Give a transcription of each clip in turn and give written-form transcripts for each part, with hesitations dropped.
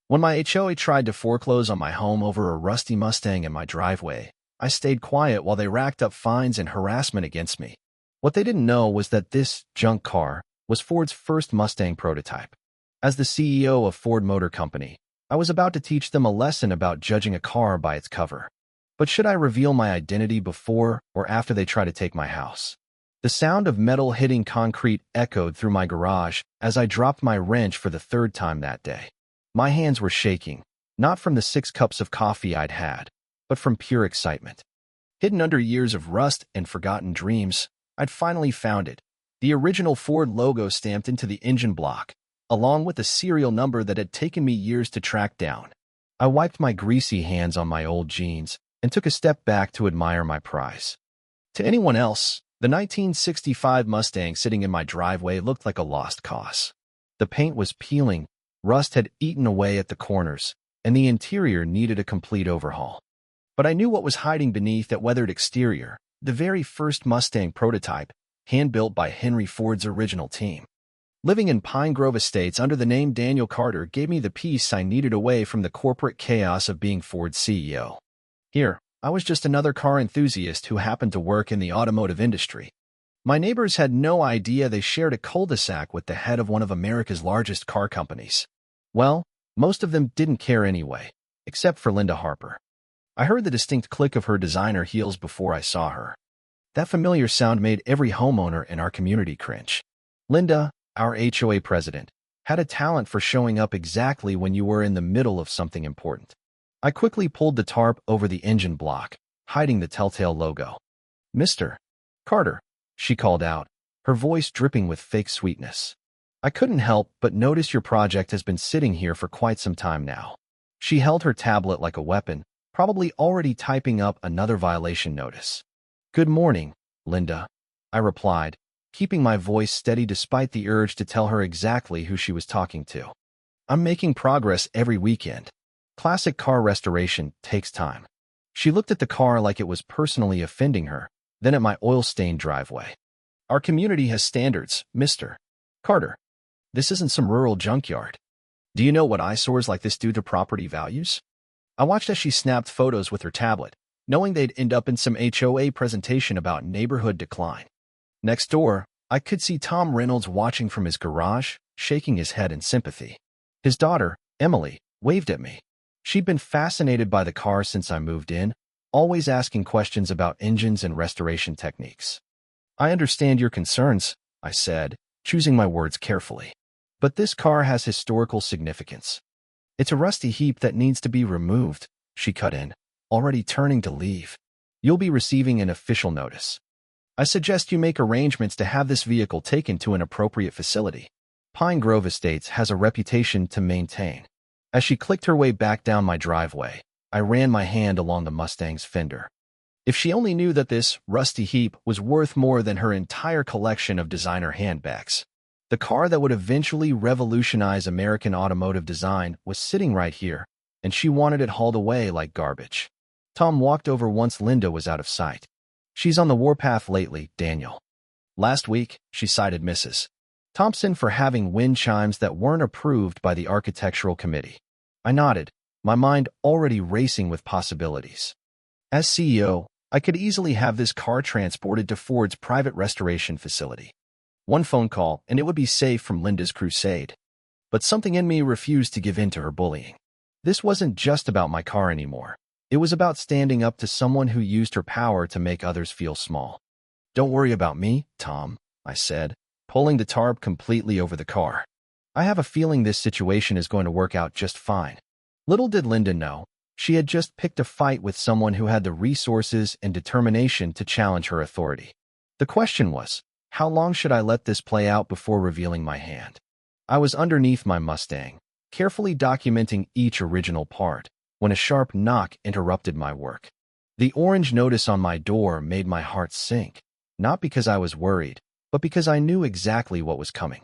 When my HOA tried to foreclose on my home over a rusty Mustang in my driveway, I stayed quiet while they racked up fines and harassment against me. What they didn't know was that this junk car was Ford's first Mustang prototype. As the CEO of Ford Motor Company, I was about to teach them a lesson about judging a car by its cover. But should I reveal my identity before or after they try to take my house? The sound of metal hitting concrete echoed through my garage as I dropped my wrench for the third time that day. My hands were shaking, not from the 6 cups of coffee I'd had, but from pure excitement. Hidden under years of rust and forgotten dreams, I'd finally found it, the original Ford logo stamped into the engine block, along with a serial number that had taken me years to track down. I wiped my greasy hands on my old jeans and took a step back to admire my prize. To anyone else, the 1965 Mustang sitting in my driveway looked like a lost cause. The paint was peeling, rust had eaten away at the corners, and the interior needed a complete overhaul. But I knew what was hiding beneath that weathered exterior, the very first Mustang prototype, hand-built by Henry Ford's original team. Living in Pine Grove Estates under the name Daniel Carter gave me the peace I needed away from the corporate chaos of being Ford's CEO. Here, I was just another car enthusiast who happened to work in the automotive industry. My neighbors had no idea they shared a cul-de-sac with the head of one of America's largest car companies. Well, most of them didn't care anyway, except for Linda Harper. I heard the distinct click of her designer heels before I saw her. That familiar sound made every homeowner in our community cringe. Linda, our HOA president, had a talent for showing up exactly when you were in the middle of something important. I quickly pulled the tarp over the engine block, hiding the telltale logo. "Mr. Carter," she called out, her voice dripping with fake sweetness. "I couldn't help but notice your project has been sitting here for quite some time now." She held her tablet like a weapon, probably already typing up another violation notice. "Good morning, Linda," I replied, keeping my voice steady despite the urge to tell her exactly who she was talking to. "I'm making progress every weekend. Classic car restoration takes time." She looked at the car like it was personally offending her, then at my oil-stained driveway. "Our community has standards, Mr. Carter. This isn't some rural junkyard. Do you know what eyesores like this do to property values?" I watched as she snapped photos with her tablet, knowing they'd end up in some HOA presentation about neighborhood decline. Next door, I could see Tom Reynolds watching from his garage, shaking his head in sympathy. His daughter, Emily, waved at me. She'd been fascinated by the car since I moved in, always asking questions about engines and restoration techniques. "I understand your concerns," I said, choosing my words carefully. "But this car has historical significance. It's a rusty heap that needs to be removed," she cut in, already turning to leave. "You'll be receiving an official notice. I suggest you make arrangements to have this vehicle taken to an appropriate facility. Pine Grove Estates has a reputation to maintain." As she clicked her way back down my driveway, I ran my hand along the Mustang's fender. If she only knew that this rusty heap was worth more than her entire collection of designer handbags. The car that would eventually revolutionize American automotive design was sitting right here, and she wanted it hauled away like garbage. Tom walked over once Linda was out of sight. "She's on the warpath lately, Daniel. Last week, she cited Mrs. Thompson for having wind chimes that weren't approved by the architectural committee." I nodded, my mind already racing with possibilities. As CEO, I could easily have this car transported to Ford's private restoration facility. One phone call, and it would be safe from Linda's crusade. But something in me refused to give in to her bullying. This wasn't just about my car anymore. It was about standing up to someone who used her power to make others feel small. "Don't worry about me, Tom," I said, pulling the tarp completely over the car. "I have a feeling this situation is going to work out just fine." Little did Linda know, she had just picked a fight with someone who had the resources and determination to challenge her authority. The question was, how long should I let this play out before revealing my hand? I was underneath my Mustang, carefully documenting each original part, when a sharp knock interrupted my work. The orange notice on my door made my heart sink, not because I was worried, but because I knew exactly what was coming.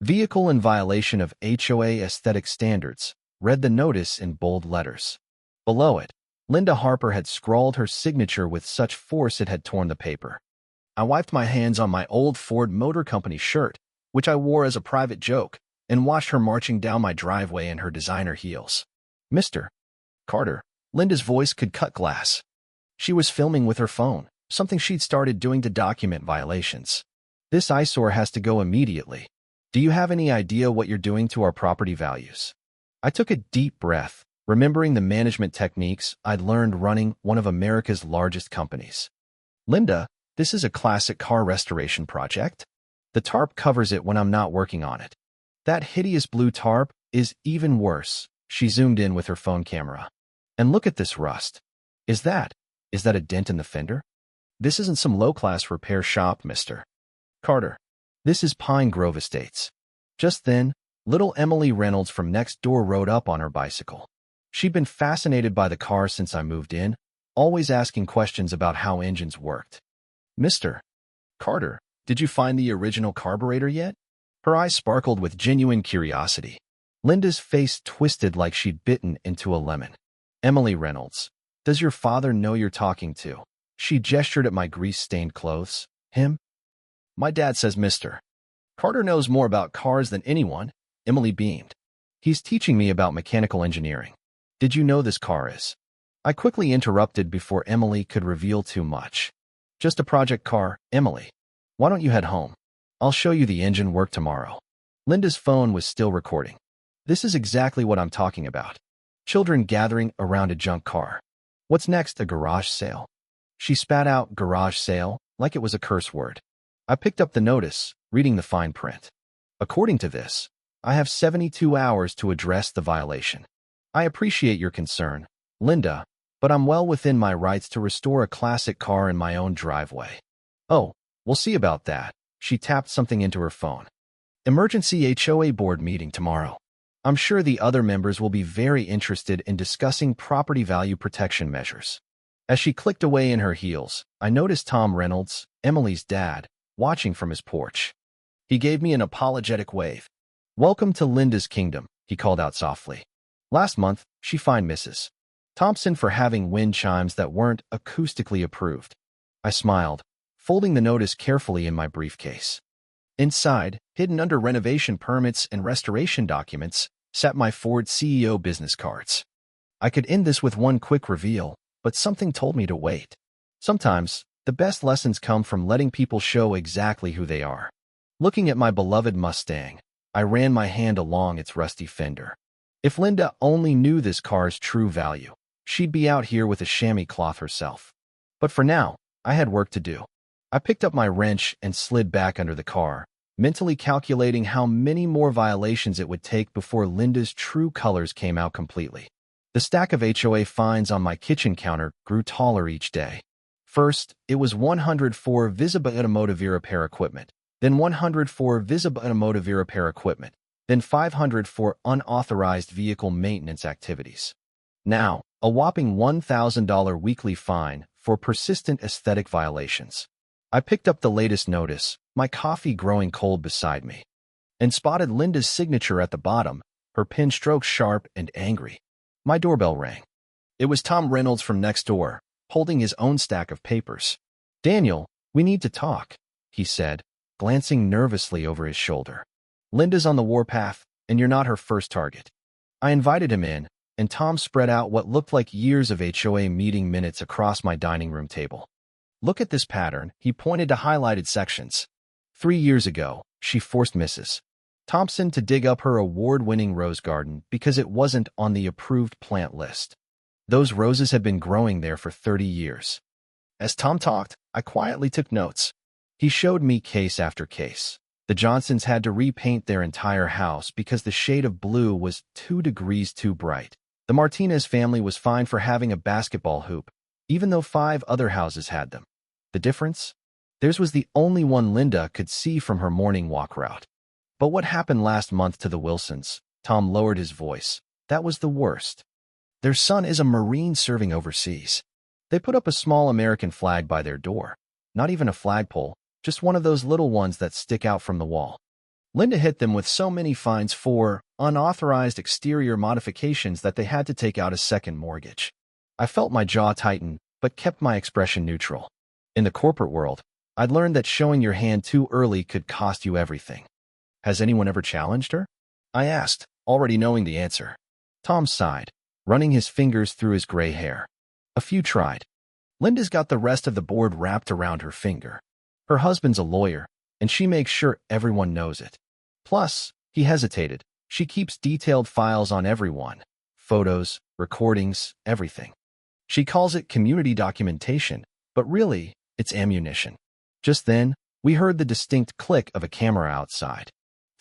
"Vehicle in violation of HOA aesthetic standards," read the notice in bold letters. Below it, Linda Harper had scrawled her signature with such force it had torn the paper. I wiped my hands on my old Ford Motor Company shirt, which I wore as a private joke, and watched her marching down my driveway in her designer heels. Mr. Carter, Linda's voice could cut glass. She was filming with her phone, something she'd started doing to document violations. This eyesore has to go immediately. Do you have any idea what you're doing to our property values? I took a deep breath, remembering the management techniques I'd learned running one of America's largest companies. Linda, this is a classic car restoration project. The tarp covers it when I'm not working on it. That hideous blue tarp is even worse. She zoomed in with her phone camera. And look at this rust. Is that a dent in the fender? This isn't some low-class repair shop, Mr. Carter. This is Pine Grove Estates. Just then, little Emily Reynolds from next door rode up on her bicycle. She'd been fascinated by the car since I moved in, always asking questions about how engines worked. Mr. Carter, did you find the original carburetor yet? Her eyes sparkled with genuine curiosity. Linda's face twisted like she'd bitten into a lemon. Emily Reynolds, does your father know you're talking to? She gestured at my grease-stained clothes. Him? My dad says Mr. Carter knows more about cars than anyone. Emily beamed. He's teaching me about mechanical engineering. Did you know this car is? I quickly interrupted before Emily could reveal too much. Just a project car, Emily. Why don't you head home? I'll show you the engine work tomorrow. Linda's phone was still recording. This is exactly what I'm talking about. Children gathering around a junk car. What's next, a garage sale? She spat out garage sale like it was a curse word. I picked up the notice, reading the fine print. According to this, I have 72 hours to address the violation. I appreciate your concern, Linda, but I'm well within my rights to restore a classic car in my own driveway. Oh, we'll see about that. She tapped something into her phone. Emergency HOA board meeting tomorrow. I'm sure the other members will be very interested in discussing property value protection measures. As she clicked away in her heels, I noticed Tom Reynolds, Emily's dad, watching from his porch. He gave me an apologetic wave. Welcome to Linda's kingdom, he called out softly. Last month, she fined Mrs. Thompson for having wind chimes that weren't acoustically approved. I smiled, folding the notice carefully in my briefcase. Inside, hidden under renovation permits and restoration documents, sat my Ford CEO business cards. I could end this with one quick reveal, but something told me to wait. Sometimes, the best lessons come from letting people show exactly who they are. Looking at my beloved Mustang, I ran my hand along its rusty fender. If Linda only knew this car's true value, she'd be out here with a chamois cloth herself. But for now, I had work to do. I picked up my wrench and slid back under the car, mentally calculating how many more violations it would take before Linda's true colors came out completely. The stack of HOA fines on my kitchen counter grew taller each day. First, it was 104 visible automotive repair equipment, then 104 visible automotive repair equipment, then 500 for unauthorized vehicle maintenance activities. Now, a whopping $1,000 weekly fine for persistent aesthetic violations. I picked up the latest notice, my coffee growing cold beside me, and spotted Linda's signature at the bottom, her pen stroke sharp and angry. My doorbell rang. It was Tom Reynolds from next door, holding his own stack of papers. Daniel, we need to talk, he said, glancing nervously over his shoulder. Linda's on the warpath, and you're not her first target. I invited him in, and Tom spread out what looked like years of HOA meeting minutes across my dining room table. Look at this pattern, he pointed to highlighted sections. 3 years ago, she forced Mrs. Thompson to dig up her award-winning rose garden because it wasn't on the approved plant list. Those roses had been growing there for 30 years. As Tom talked, I quietly took notes. He showed me case after case. The Johnsons had to repaint their entire house because the shade of blue was 2 degrees too bright. The Martinez family was fined for having a basketball hoop, even though 5 other houses had them. The difference? Theirs was the only one Linda could see from her morning walk route. But what happened last month to the Wilsons? Tom lowered his voice. That was the worst. Their son is a Marine serving overseas. They put up a small American flag by their door. Not even a flagpole, just one of those little ones that stick out from the wall. Linda hit them with so many fines for unauthorized exterior modifications that they had to take out a second mortgage. I felt my jaw tighten, but kept my expression neutral. In the corporate world, I'd learned that showing your hand too early could cost you everything. Has anyone ever challenged her? I asked, already knowing the answer. Tom sighed, running his fingers through his gray hair. A few tried. Linda's got the rest of the board wrapped around her finger. Her husband's a lawyer, and she makes sure everyone knows it. Plus, he hesitated, she keeps detailed files on everyone. Photos, recordings, everything. She calls it community documentation, but really, it's ammunition. Just then, we heard the distinct click of a camera outside.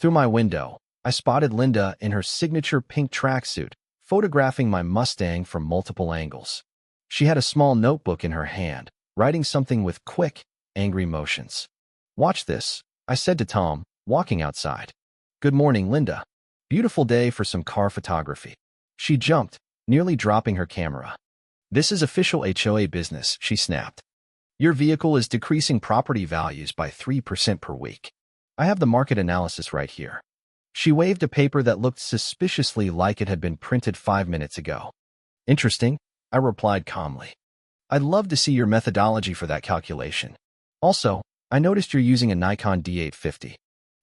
Through my window, I spotted Linda in her signature pink tracksuit, photographing my Mustang from multiple angles. She had a small notebook in her hand, writing something with quick, angry motions. "Watch this," I said to Tom, walking outside. "Good morning, Linda. Beautiful day for some car photography." She jumped, nearly dropping her camera. "This is official HOA business," she snapped. "Your vehicle is decreasing property values by 3% per week. I have the market analysis right here." She waved a paper that looked suspiciously like it had been printed 5 minutes ago. "Interesting," I replied calmly. "I'd love to see your methodology for that calculation. Also, I noticed you're using a Nikon D850.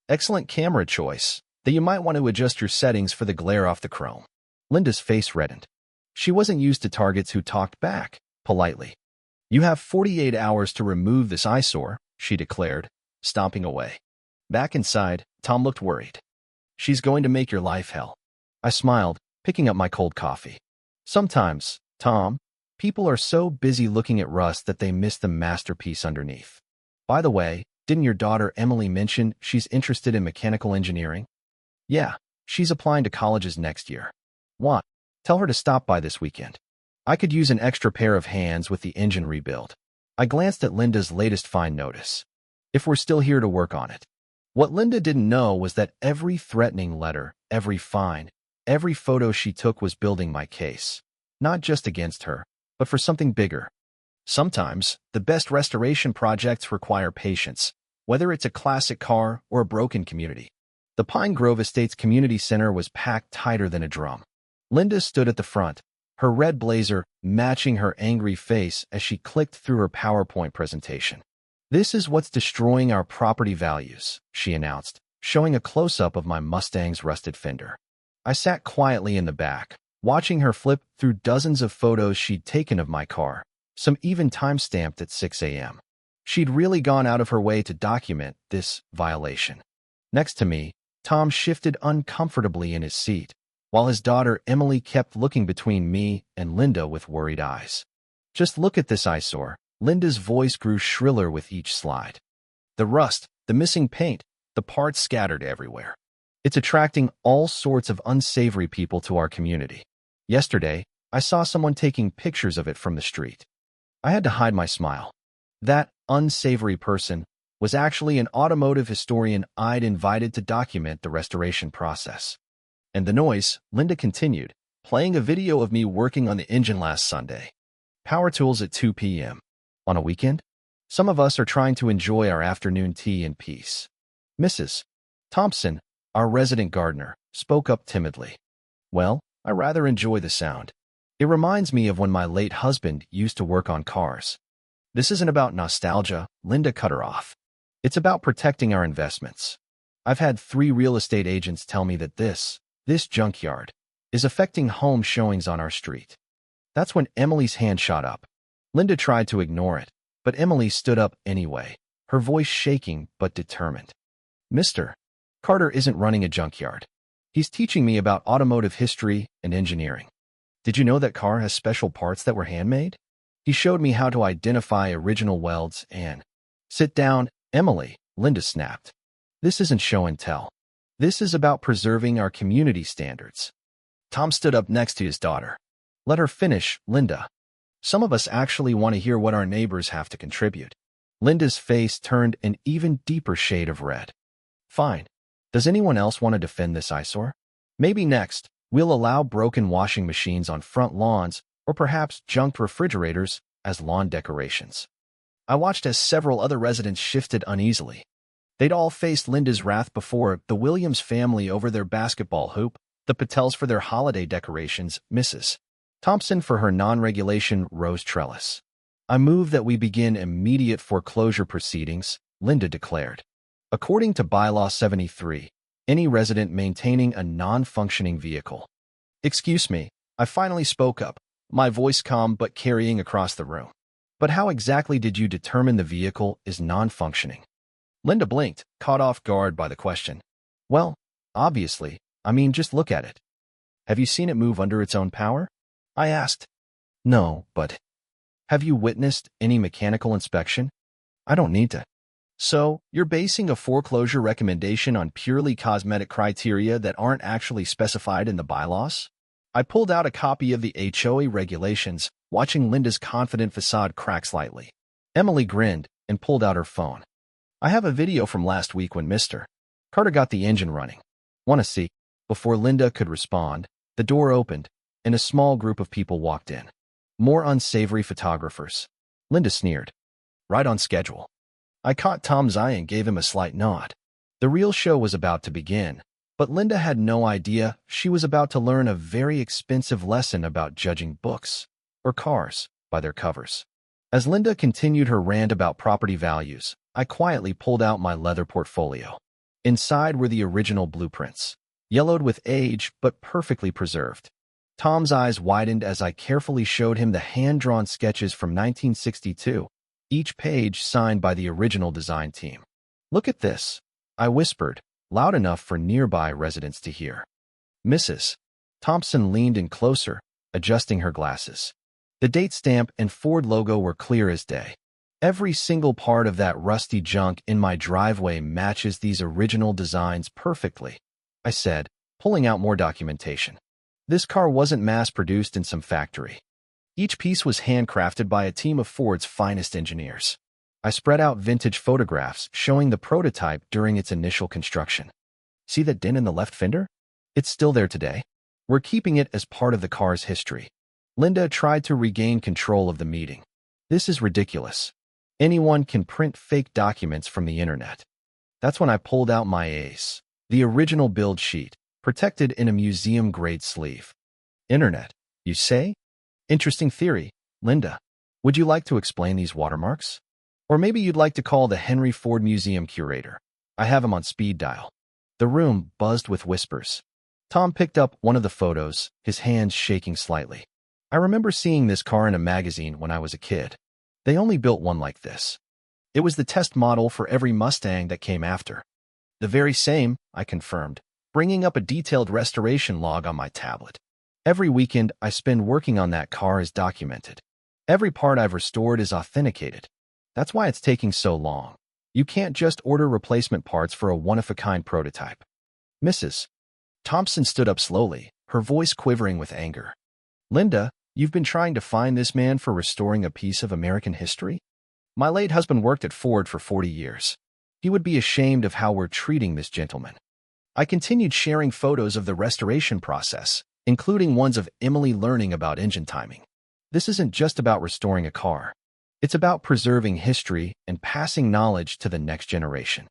Excellent camera choice, that you might want to adjust your settings for the glare off the chrome." Linda's face reddened. She wasn't used to targets who talked back, politely. "You have 48 hours to remove this eyesore," she declared, stomping away. Back inside, Tom looked worried. "She's going to make your life hell." I smiled, picking up my cold coffee. "Sometimes, Tom, people are so busy looking at rust that they miss the masterpiece underneath. By the way, didn't your daughter Emily mention she's interested in mechanical engineering?" "Yeah, she's applying to colleges next year." "What? Tell her to stop by this weekend. I could use an extra pair of hands with the engine rebuild." I glanced at Linda's latest fine notice. "If we're still here to work on it." What Linda didn't know was that every threatening letter, every fine, every photo she took was building my case. Not just against her, but for something bigger. Sometimes, the best restoration projects require patience, whether it's a classic car or a broken community. The Pine Grove Estates Community Center was packed tighter than a drum. Linda stood at the front, her red blazer matching her angry face as she clicked through her PowerPoint presentation. "This is what's destroying our property values," she announced, showing a close-up of my Mustang's rusted fender. I sat quietly in the back, watching her flip through dozens of photos she'd taken of my car, some even time-stamped at 6 a.m. She'd really gone out of her way to document this violation. Next to me, Tom shifted uncomfortably in his seat, while his daughter Emily kept looking between me and Linda with worried eyes. "Just look at this eyesore." Linda's voice grew shriller with each slide. "The rust, the missing paint, the parts scattered everywhere. It's attracting all sorts of unsavory people to our community. Yesterday, I saw someone taking pictures of it from the street." I had to hide my smile. That unsavory person was actually an automotive historian I'd invited to document the restoration process. "And the noise," Linda continued, playing a video of me working on the engine last Sunday. "Power tools at 2 p.m. On a weekend? Some of us are trying to enjoy our afternoon tea in peace." Mrs. Thompson, our resident gardener, spoke up timidly. "Well, I rather enjoy the sound. It reminds me of when my late husband used to work on cars." "This isn't about nostalgia," Linda cut her off. "It's about protecting our investments. I've had 3 real estate agents tell me that this junkyard is affecting home showings on our street." That's when Emily's hand shot up. Linda tried to ignore it, but Emily stood up anyway, her voice shaking but determined. "Mr. Carter isn't running a junkyard. He's teaching me about automotive history and engineering. Did you know that car has special parts that were handmade? He showed me how to identify original welds and—" "Sit down, Emily," Linda snapped. "This isn't show and tell. This is about preserving our community standards." Tom stood up next to his daughter. "Let her finish, Linda. Some of us actually want to hear what our neighbors have to contribute." Linda's face turned an even deeper shade of red. "Fine. Does anyone else want to defend this eyesore? Maybe next, we'll allow broken washing machines on front lawns or perhaps junked refrigerators as lawn decorations." I watched as several other residents shifted uneasily. They'd all faced Linda's wrath before: the Williams family over their basketball hoop, the Patels for their holiday decorations, Mrs. Thompson for her non-regulation rose trellis. "I move that we begin immediate foreclosure proceedings," Linda declared. "According to Bylaw 73, any resident maintaining a non-functioning vehicle. Excuse me, I finally spoke up, my voice calm but carrying across the room. But how exactly did you determine the vehicle is non-functioning? Linda blinked, caught off guard by the question. Well, obviously, just look at it. Have you seen it move under its own power? I asked. No, but have you witnessed any mechanical inspection? I don't need to. So, you're basing a foreclosure recommendation on purely cosmetic criteria that aren't actually specified in the bylaws? I pulled out a copy of the HOA regulations, watching Linda's confident facade crack slightly. Emily grinned and pulled out her phone. I have a video from last week when Mr. Carter got the engine running. Want to see? Before Linda could respond, the door opened, and a small group of people walked in. More unsavory photographers. Linda sneered. Right on schedule. I caught Tom's eye and gave him a slight nod. The real show was about to begin, but Linda had no idea she was about to learn a very expensive lesson about judging books, or cars, by their covers. As Linda continued her rant about property values, I quietly pulled out my leather portfolio. Inside were the original blueprints, yellowed with age but perfectly preserved. Tom's eyes widened as I carefully showed him the hand-drawn sketches from 1962, each page signed by the original design team. Look at this, I whispered, loud enough for nearby residents to hear. Mrs. Thompson leaned in closer, adjusting her glasses. The date stamp and Ford logo were clear as day. Every single part of that rusty junk in my driveway matches these original designs perfectly, I said, pulling out more documentation. This car wasn't mass-produced in some factory. Each piece was handcrafted by a team of Ford's finest engineers. I spread out vintage photographs showing the prototype during its initial construction. See that dent in the left fender? It's still there today. We're keeping it as part of the car's history. Linda tried to regain control of the meeting. This is ridiculous. Anyone can print fake documents from the internet. That's when I pulled out my ace, the original build sheet, protected in a museum-grade sleeve. Internet, you say? Interesting theory, Linda. Would you like to explain these watermarks? Or maybe you'd like to call the Henry Ford Museum curator. I have him on speed dial. The room buzzed with whispers. Tom picked up one of the photos, his hands shaking slightly. I remember seeing this car in a magazine when I was a kid. They only built one like this. It was the test model for every Mustang that came after. The very same, I confirmed, bringing up a detailed restoration log on my tablet. Every weekend I spend working on that car is documented. Every part I've restored is authenticated. That's why it's taking so long. You can't just order replacement parts for a one-of-a-kind prototype. Mrs. Thompson stood up slowly, her voice quivering with anger. Linda, you've been trying to find this man for restoring a piece of American history? My late husband worked at Ford for 40 years. He would be ashamed of how we're treating this gentleman. I continued sharing photos of the restoration process, including ones of Emily learning about engine timing. This isn't just about restoring a car. It's about preserving history and passing knowledge to the next generation.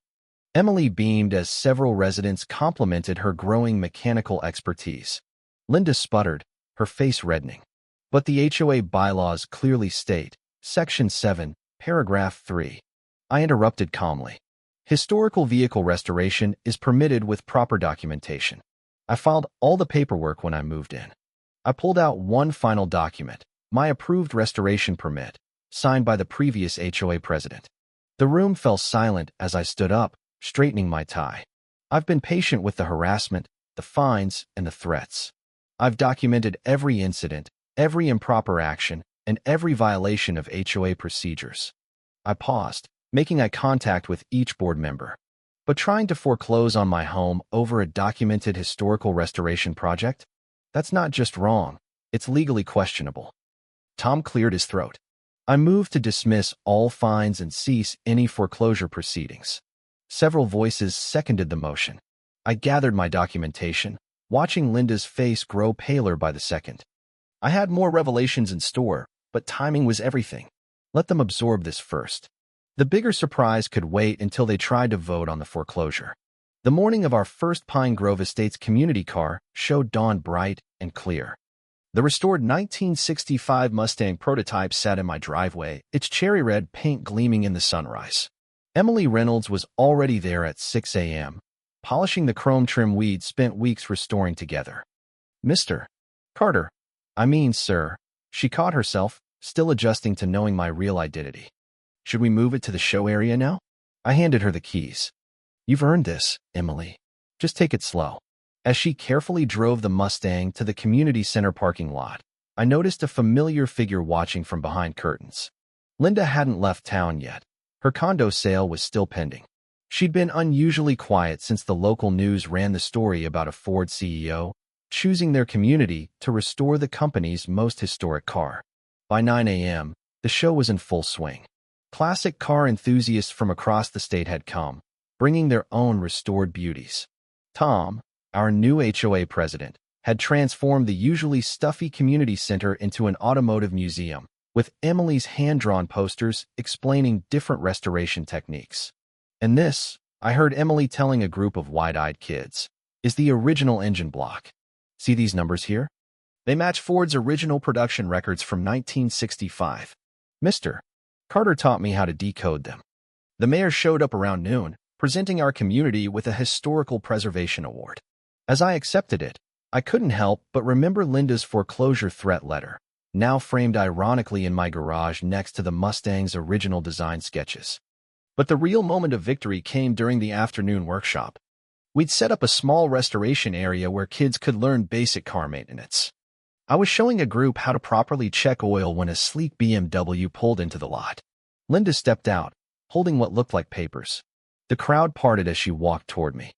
Emily beamed as several residents complimented her growing mechanical expertise. Linda sputtered, her face reddening. But the HOA bylaws clearly state, Section 7, Paragraph 3. I interrupted calmly. Historical vehicle restoration is permitted with proper documentation. I filed all the paperwork when I moved in. I pulled out one final document, my approved restoration permit, signed by the previous HOA president. The room fell silent as I stood up, straightening my tie. I've been patient with the harassment, the fines, and the threats. I've documented every incident, every improper action, and every violation of HOA procedures. I paused, making eye contact with each board member. But trying to foreclose on my home over a documented historical restoration project? That's not just wrong, it's legally questionable. Tom cleared his throat. I moved to dismiss all fines and cease any foreclosure proceedings. Several voices seconded the motion. I gathered my documentation, watching Linda's face grow paler by the second. I had more revelations in store, but timing was everything. Let them absorb this first. The bigger surprise could wait until they tried to vote on the foreclosure. The morning of our first Pine Grove Estates community car showed dawn bright and clear. The restored 1965 Mustang prototype sat in my driveway, its cherry red paint gleaming in the sunrise. Emily Reynolds was already there at 6 a.m., polishing the chrome trim we'd spent weeks restoring together. Mr. Carter. I mean, sir. She caught herself, still adjusting to knowing my real identity. Should we move it to the show area now? I handed her the keys. You've earned this, Emily. Just take it slow. As she carefully drove the Mustang to the community center parking lot, I noticed a familiar figure watching from behind curtains. Linda hadn't left town yet. Her condo sale was still pending. She'd been unusually quiet since the local news ran the story about a Ford CEO choosing their community to restore the company's most historic car. By 9 a.m., the show was in full swing. Classic car enthusiasts from across the state had come, bringing their own restored beauties. Tom, our new HOA president, had transformed the usually stuffy community center into an automotive museum, with Emily's hand-drawn posters explaining different restoration techniques. And this, I heard Emily telling a group of wide-eyed kids, is the original engine block. See these numbers here? They match Ford's original production records from 1965. Mr. Carter taught me how to decode them. The mayor showed up around noon, presenting our community with a Historical Preservation Award. As I accepted it, I couldn't help but remember Linda's foreclosure threat letter, now framed ironically in my garage next to the Mustang's original design sketches. But the real moment of victory came during the afternoon workshop. We'd set up a small restoration area where kids could learn basic car maintenance. I was showing a group how to properly check oil when a sleek BMW pulled into the lot. Linda stepped out, holding what looked like papers. The crowd parted as she walked toward me.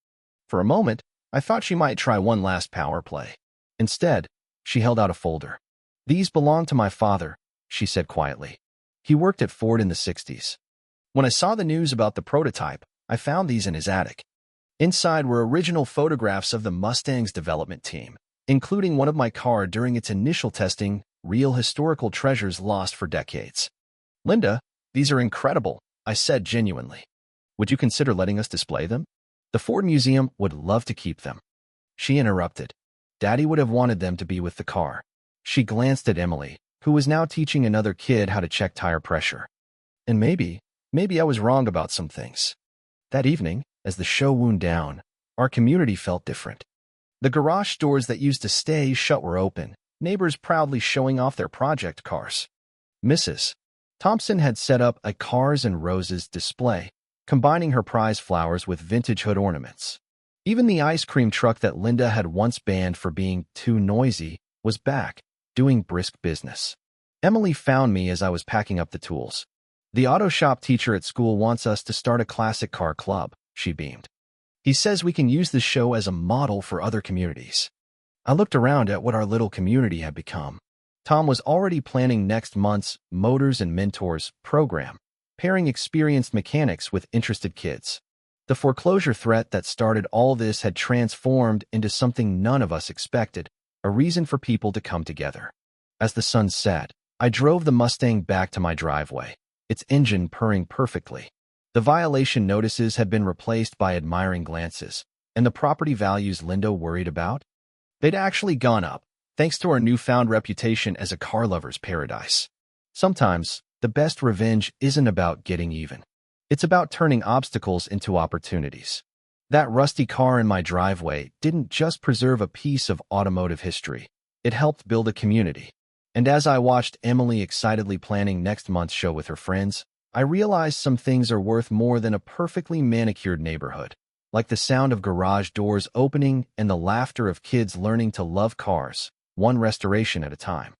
For a moment, I thought she might try one last power play. Instead, she held out a folder. These belong to my father, she said quietly. He worked at Ford in the 60s. When I saw the news about the prototype, I found these in his attic. Inside were original photographs of the Mustang's development team, including one of my car during its initial testing, real historical treasures lost for decades. Linda, these are incredible, I said genuinely. Would you consider letting us display them? The Ford Museum would love to keep them. She interrupted. Daddy would have wanted them to be with the car. She glanced at Emily, who was now teaching another kid how to check tire pressure. And maybe I was wrong about some things. That evening, as the show wound down, our community felt different. The garage doors that used to stay shut were open, neighbors proudly showing off their project cars. Mrs. Thompson had set up a Cars and Roses display, combining her prize flowers with vintage hood ornaments. Even the ice cream truck that Linda had once banned for being too noisy was back, doing brisk business. Emily found me as I was packing up the tools. The auto shop teacher at school wants us to start a classic car club, she beamed. He says we can use the show as a model for other communities. I looked around at what our little community had become. Tom was already planning next month's Motors and Mentors program, pairing experienced mechanics with interested kids. The foreclosure threat that started all this had transformed into something none of us expected, a reason for people to come together. As the sun set, I drove the Mustang back to my driveway, its engine purring perfectly. The violation notices had been replaced by admiring glances, and the property values Linda worried about? They'd actually gone up, thanks to our newfound reputation as a car lover's paradise. Sometimes, the best revenge isn't about getting even. It's about turning obstacles into opportunities. That rusty car in my driveway didn't just preserve a piece of automotive history. It helped build a community. And as I watched Emily excitedly planning next month's show with her friends, I realized some things are worth more than a perfectly manicured neighborhood, like the sound of garage doors opening and the laughter of kids learning to love cars, one restoration at a time.